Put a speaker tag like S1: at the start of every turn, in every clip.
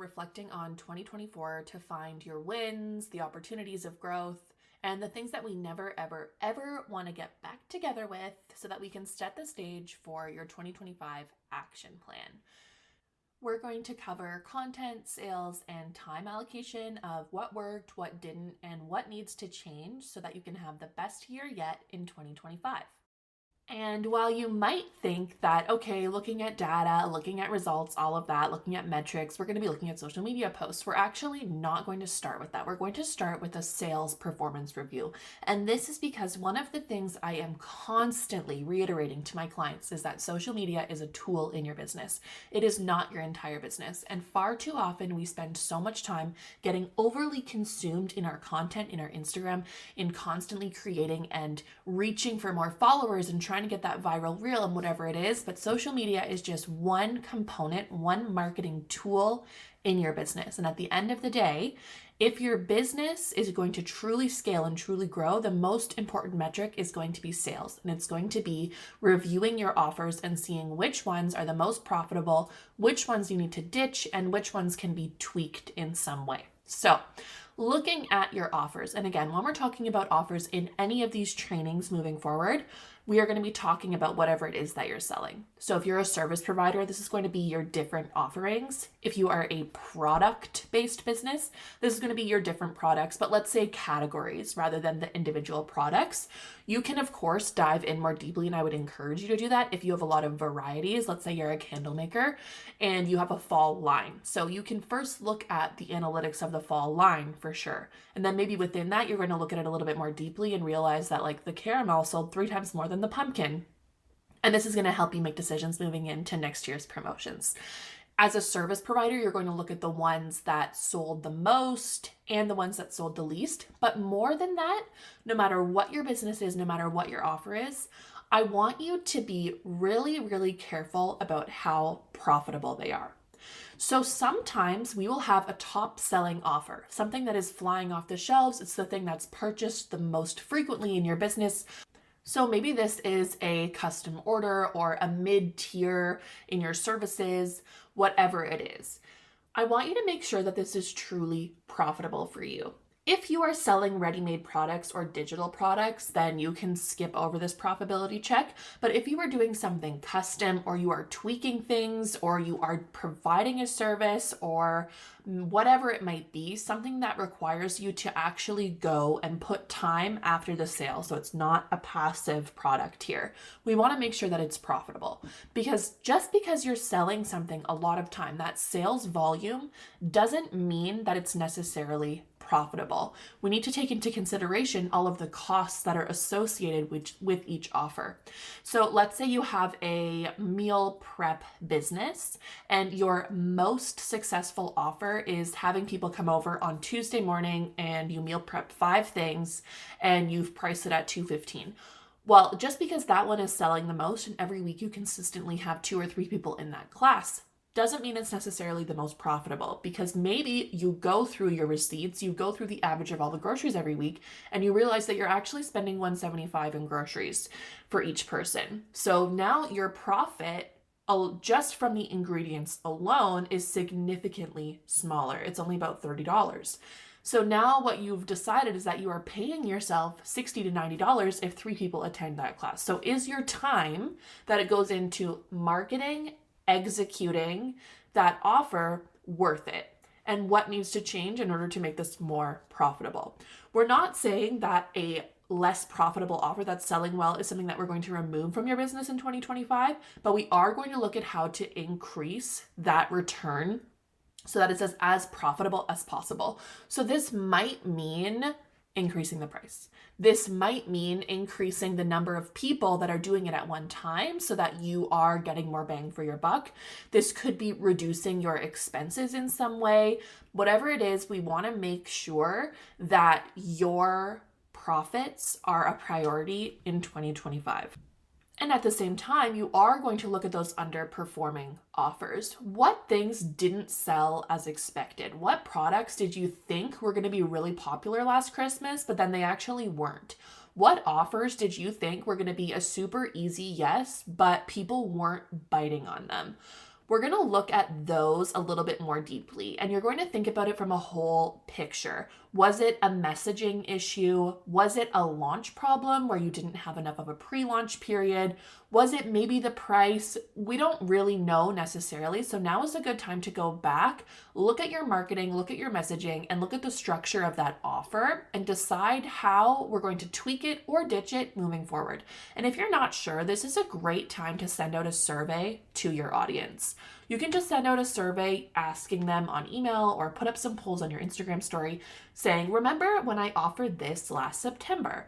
S1: reflecting on 2024 to find your wins, the opportunities of growth, and the things that we never, ever, ever want to get back together with so that we can set the stage for your 2025 action plan. We're going to cover content, sales, and time allocation of what worked, what didn't, and what needs to change so that you can have the best year yet in 2025. And while you might think that, okay, looking at data, looking at results, all of that, looking at metrics, we're going to be looking at social media posts, we're actually not going to start with that. We're going to start with a sales performance review. And this is because one of the things I am constantly reiterating to my clients is that social media is a tool in your business. It is not your entire business. And far too often we spend so much time getting overly consumed in our content, in our Instagram, in constantly creating and reaching for more followers and trying to get that viral reel and whatever it is, but social media is just one component, one marketing tool in your business. And at the end of the day, if your business is going to truly scale and truly grow, the most important metric is going to be sales. And it's going to be reviewing your offers and seeing which ones are the most profitable, which ones you need to ditch, and which ones can be tweaked in some way. So looking at your offers, and again, when we're talking about offers in any of these trainings moving forward, we are going to be talking about whatever it is that you're selling. So if you're a service provider, this is going to be your different offerings. If you are a product-based business, this is going to be your different products, but let's say categories rather than the individual products. You can, of course, dive in more deeply, and I would encourage you to do that if you have a lot of varieties. Let's say you're a candle maker and you have a fall line. So you can first look at the analytics of the fall line for sure. And then maybe within that, you're going to look at it a little bit more deeply and realize that like the caramel sold 3 times more than the pumpkin. And this is going to help you make decisions moving into next year's promotions. As a service provider, you're going to look at the ones that sold the most and the ones that sold the least. But more than that, no matter what your business is, no matter what your offer is, I want you to be really, really careful about how profitable they are. So sometimes we will have a top selling offer, something that is flying off the shelves. It's the thing that's purchased the most frequently in your business. So maybe this is a custom order or a mid-tier in your services, whatever it is. I want you to make sure that this is truly profitable for you. If you are selling ready-made products or digital products, then you can skip over this profitability check. But if you are doing something custom or you are tweaking things or you are providing a service or whatever it might be, something that requires you to actually go and put time after the sale. So it's not a passive product here. We want to make sure that it's profitable because just because you're selling something a lot of time, that sales volume doesn't mean that it's necessarily profitable. We need to take into consideration all of the costs that are associated with each offer. So let's say you have a meal prep business and your most successful offer is having people come over on Tuesday morning and you meal prep 5 things and you've priced it at $2.15. Well, just because that one is selling the most and every week you consistently have 2 or 3 people in that class doesn't mean it's necessarily the most profitable, because maybe you go through your receipts, you go through the average of all the groceries every week, and you realize that you're actually spending $175 in groceries for each person. So now your profit just from the ingredients alone is significantly smaller. It's only about $30. So now what you've decided is that you are paying yourself $60 to $90 if 3 people attend that class. So is your time that it goes into marketing, executing that offer worth it? And what needs to change in order to make this more profitable? We're not saying that a less profitable offer that's selling well is something that we're going to remove from your business in 2025, but we are going to look at how to increase that return so that it's as profitable as possible. So this might mean increasing the price. This might mean increasing the number of people that are doing it at one time so that you are getting more bang for your buck. This could be reducing your expenses in some way. Whatever it is, we want to make sure that your profits are a priority in 2025. And at the same time, you are going to look at those underperforming offers. What things didn't sell as expected? What products did you think were going to be really popular last Christmas, but then they actually weren't? What offers did you think were going to be a super easy yes, but people weren't biting on them? we're going to look at those a little bit more deeply, and you're going to think about it from a whole picture. Was it a messaging issue? Was it a launch problem where you didn't have enough of a pre-launch period? Was it maybe the price? We don't really know necessarily. So now is a good time to go back, look at your marketing, look at your messaging, and look at the structure of that offer and decide how we're going to tweak it or ditch it moving forward. And if you're not sure, this is a great time to send out a survey to your audience. You can just send out a survey asking them on email or put up some polls on your Instagram story saying, remember when I offered this last September?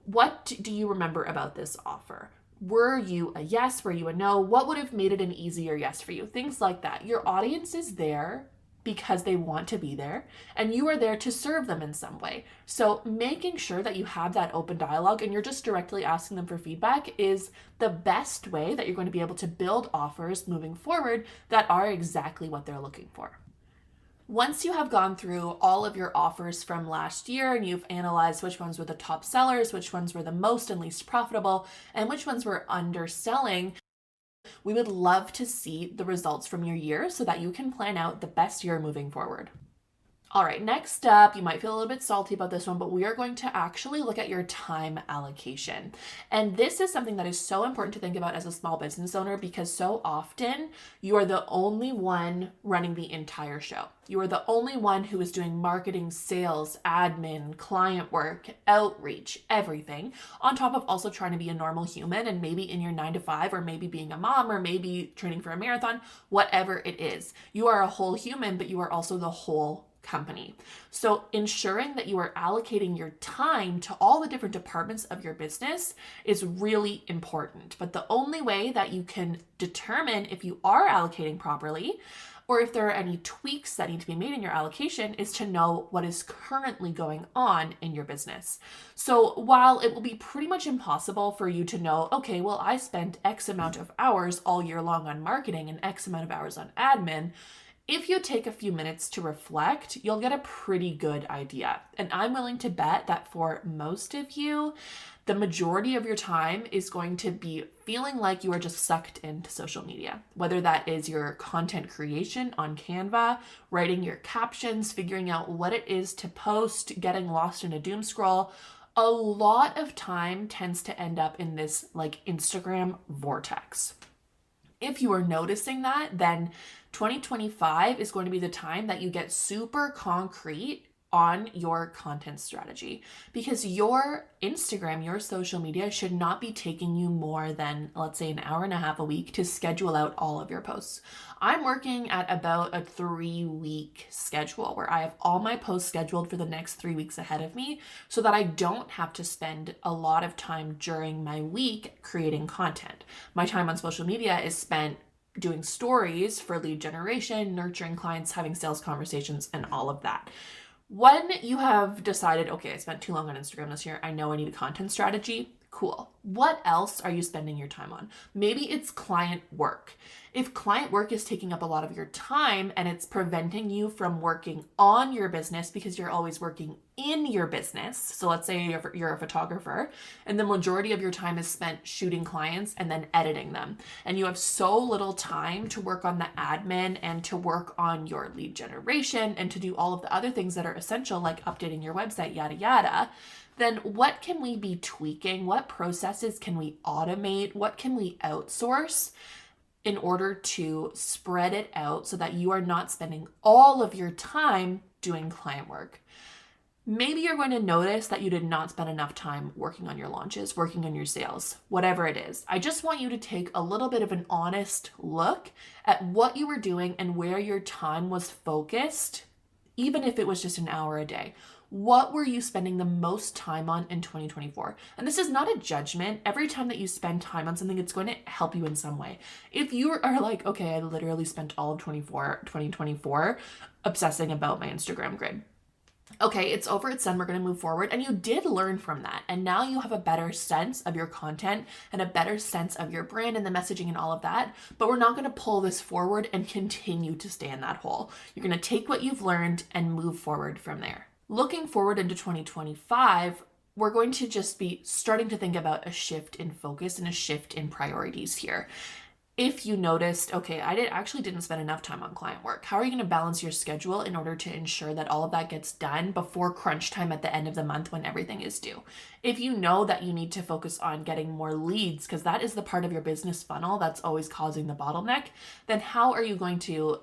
S1: What do you remember about this offer? Were you a yes? Were you a no? What would have made it an easier yes for you? Things like that. Your audience is there because they want to be there, and you are there to serve them in some way. So making sure that you have that open dialogue and you're just directly asking them for feedback is the best way that you're going to be able to build offers moving forward that are exactly what they're looking for. Once you have gone through all of your offers from last year and you've analyzed which ones were the top sellers, which ones were the most and least profitable, and which ones were underselling, we would love to see the results from your year so that you can plan out the best year moving forward. All right, next up, you might feel a little bit salty about this one, but we are going to actually look at your time allocation. And this is something that is so important to think about as a small business owner because so often you are the only one running the entire show. You are the only one who is doing marketing, sales, admin, client work, outreach, everything, on top of also trying to be a normal human and maybe in your 9 to 5 or maybe being a mom or maybe training for a marathon, whatever it is. You are a whole human, but you are also the whole company. So ensuring that you are allocating your time to all the different departments of your business is really important. But the only way that you can determine if you are allocating properly or if there are any tweaks that need to be made in your allocation is to know what is currently going on in your business. So while it will be pretty much impossible for you to know, okay, well, I spent X amount of hours all year long on marketing and X amount of hours on admin, if you take a few minutes to reflect, you'll get a pretty good idea. And I'm willing to bet that for most of you, the majority of your time is going to be feeling like you are just sucked into social media, whether that is your content creation on Canva, writing your captions, figuring out what it is to post, getting lost in a doom scroll. A lot of time tends to end up in this like Instagram vortex. If you are noticing that, then 2025 is going to be the time that you get super concrete on your content strategy because your Instagram, your social media should not be taking you more than, let's say, an hour and a half a week to schedule out all of your posts. I'm working at about a 3-week schedule where I have all my posts scheduled for the next 3 weeks ahead of me so that I don't have to spend a lot of time during my week creating content. My time on social media is spent doing stories for lead generation, nurturing clients, having sales conversations, and all of that. When you have decided, okay, I spent too long on Instagram this year, I know I need a content strategy, cool. What else are you spending your time on? Maybe it's client work. If client work is taking up a lot of your time and it's preventing you from working on your business because you're always working in your business. So let's say you're a photographer and the majority of your time is spent shooting clients and then editing them. And you have so little time to work on the admin and to work on your lead generation and to do all of the other things that are essential, like updating your website, yada, yada. Then what can we be tweaking? What processes can we automate? What can we outsource in order to spread it out so that you are not spending all of your time doing client work? Maybe you're going to notice that you did not spend enough time working on your launches, working on your sales, whatever it is. I just want you to take a little bit of an honest look at what you were doing and where your time was focused, even if it was just an hour a day. What were you spending the most time on in 2024? And this is not a judgment. Every time that you spend time on something, it's going to help you in some way. If you are like, okay, I literally spent all of 2024 obsessing about my Instagram grid. Okay, it's over, it's done, we're going to move forward. And you did learn from that. And now you have a better sense of your content and a better sense of your brand and the messaging and all of that. But we're not going to pull this forward and continue to stay in that hole. You're going to take what you've learned and move forward from there. Looking forward into 2025, we're going to just be starting to think about a shift in focus and a shift in priorities here. If you noticed, okay, I actually didn't spend enough time on client work, how are you going to balance your schedule in order to ensure that all of that gets done before crunch time at the end of the month when everything is due? If you know that you need to focus on getting more leads, because that is the part of your business funnel that's always causing the bottleneck, then how are you going to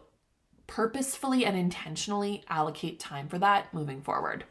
S1: purposefully and intentionally allocate time for that moving forward?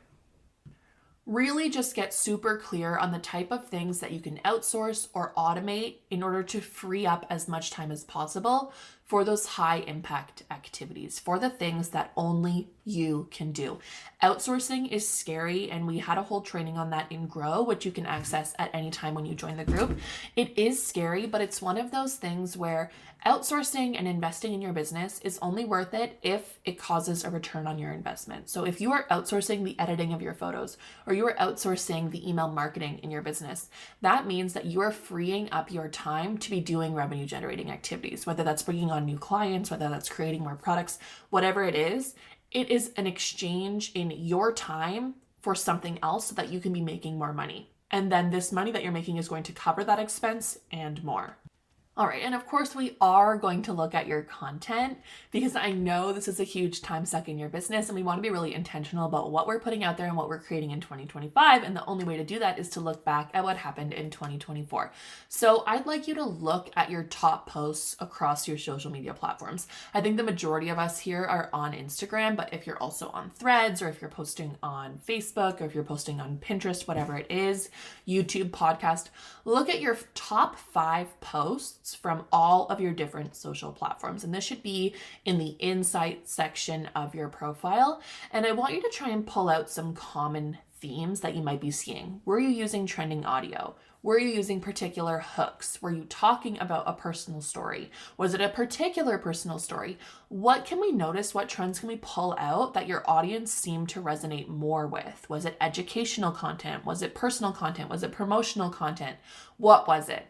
S1: Really just get super clear on the type of things that you can outsource or automate in order to free up as much time as possible for those high impact activities, for the things that only you can do. Outsourcing is scary, and we had a whole training on that in Grow, which you can access at any time when you join the group. It is scary, but it's one of those things where outsourcing and investing in your business is only worth it if it causes a return on your investment. So if you are outsourcing the editing of your photos, or you are outsourcing the email marketing in your business, that means that you are freeing up your time to be doing revenue generating activities, whether that's bringing on new clients, whether that's creating more products, whatever it is an exchange in your time for something else so that you can be making more money. And then this money that you're making is going to cover that expense and more. All right, and of course we are going to look at your content because I know this is a huge time suck in your business, and we want to be really intentional about what we're putting out there and what we're creating in 2025. And the only way to do that is to look back at what happened in 2024. So I'd like you to look at your top posts across your social media platforms. I think the majority of us here are on Instagram, but if you're also on Threads, or if you're posting on Facebook, or if you're posting on Pinterest, whatever it is, YouTube, podcast, look at your top 5 posts from all of your different social platforms. And this should be in the insight section of your profile. And I want you to try and pull out some common themes that you might be seeing. Were you using trending audio? Were you using particular hooks? Were you talking about a personal story? Was it a particular personal story? What can we notice? What trends can we pull out that your audience seemed to resonate more with? Was it educational content? Was it personal content? Was it promotional content? What was it?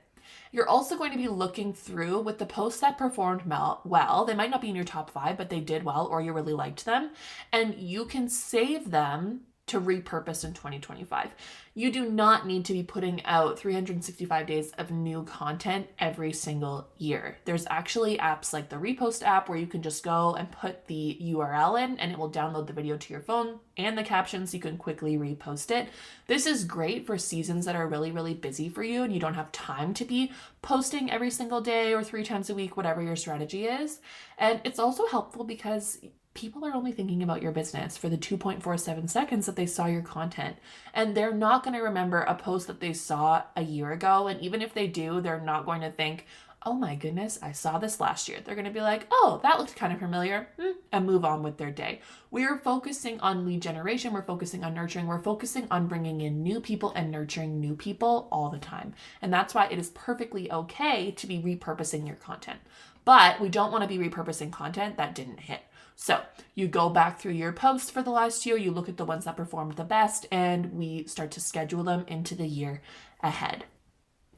S1: You're also going to be looking through with the posts that performed well. They might not be in your top 5, but they did well, or you really liked them. And you can save them to repurpose in 2025. You do not need to be putting out 365 days of new content every single year. There's actually apps like the Repost app where you can just go and put the URL in and it will download the video to your phone and the captions so you can quickly repost it. This is great for seasons that are really, really busy for you and you don't have time to be posting every single day or 3 times a week, whatever your strategy is. And it's also helpful because people are only thinking about your business for the 2.47 seconds that they saw your content. And they're not going to remember a post that they saw a year ago. And even if they do, they're not going to think, oh my goodness, I saw this last year. They're going to be like, oh, that looked kind of familiar, and move on with their day. We are focusing on lead generation. We're focusing on nurturing. We're focusing on bringing in new people and nurturing new people all the time. And that's why it is perfectly okay to be repurposing your content. But we don't want to be repurposing content that didn't hit. So you go back through your posts for the last year, you look at the ones that performed the best, and we start to schedule them into the year ahead.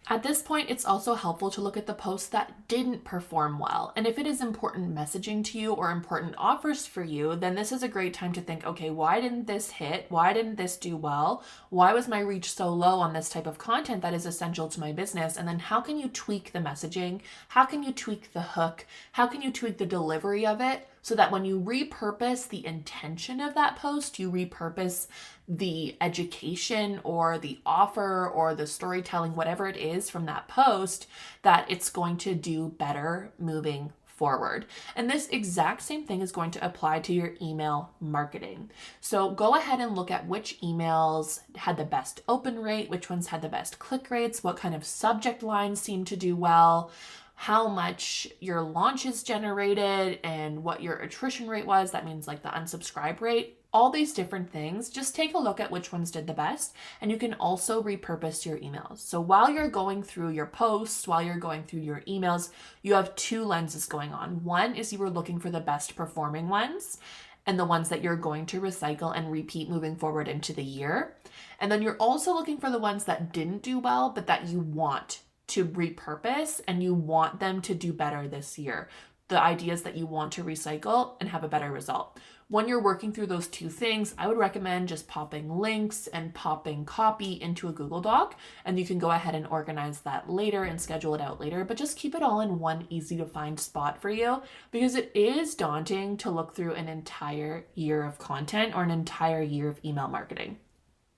S1: At this point, it's also helpful to look at the posts that didn't perform well. And if it is important messaging to you or important offers for you, then this is a great time to think, okay, why didn't this hit? Why didn't this do well? Why was my reach so low on this type of content that is essential to my business? And then how can you tweak the messaging? How can you tweak the hook? How can you tweak the delivery of it so that when you repurpose the intention of that post, you repurpose the education or the offer or the storytelling, whatever it is from that post, that it's going to do better moving forward. And this exact same thing is going to apply to your email marketing. So go ahead and look at which emails had the best open rate, which ones had the best click rates, what kind of subject lines seem to do well, how much your launches generated, and what your attrition rate was. That means like the unsubscribe rate. All these different things, just take a look at which ones did the best, and you can also repurpose your emails. So while you're going through your posts, while you're going through your emails, you have 2 lenses going on. One is you were looking for the best performing ones and the ones that you're going to recycle and repeat moving forward into the year. And then you're also looking for the ones that didn't do well, but that you want to repurpose and you want them to do better this year. The ideas that you want to recycle and have a better result. When you're working through those two things, I would recommend just popping links and popping copy into a Google Doc, and you can go ahead and organize that later and schedule it out later, but just keep it all in one easy to find spot for you, because it is daunting to look through an entire year of content or an entire year of email marketing.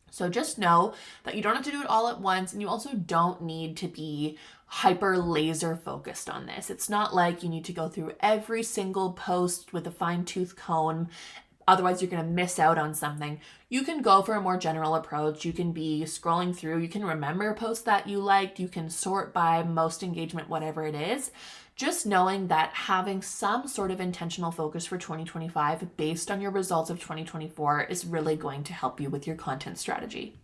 S1: So just know that you don't have to do it all at once, and you also don't need to be hyper laser focused on this. It's not like you need to go through every single post with a fine-tooth comb. Otherwise, you're going to miss out on something. You can go for a more general approach. You can be scrolling through. You can remember posts that you liked. You can sort by most engagement, whatever it is. Just knowing that having some sort of intentional focus for 2025 based on your results of 2024 is really going to help you with your content strategy.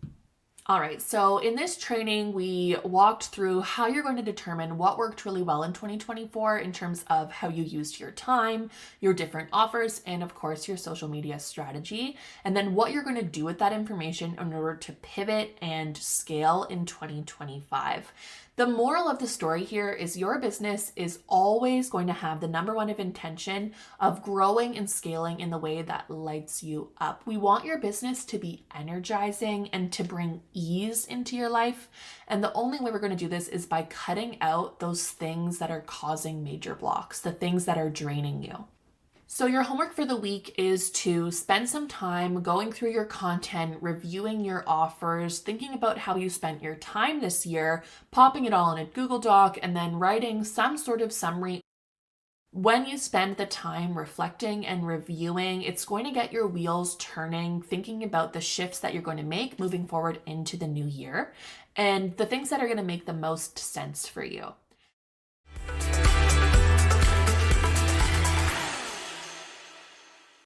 S1: All right, so in this training, we walked through how you're going to determine what worked really well in 2024 in terms of how you used your time, your different offers, and of course, your social media strategy, and then what you're going to do with that information in order to pivot and scale in 2025. The moral of the story here is your business is always going to have the number one of intention of growing and scaling in the way that lights you up. We want your business to be energizing and to bring ease into your life. And the only way we're going to do this is by cutting out those things that are causing major blocks, the things that are draining you. So your homework for the week is to spend some time going through your content, reviewing your offers, thinking about how you spent your time this year, popping it all in a Google Doc, and then writing some sort of summary. When you spend the time reflecting and reviewing, it's going to get your wheels turning, thinking about the shifts that you're going to make moving forward into the new year and the things that are going to make the most sense for you.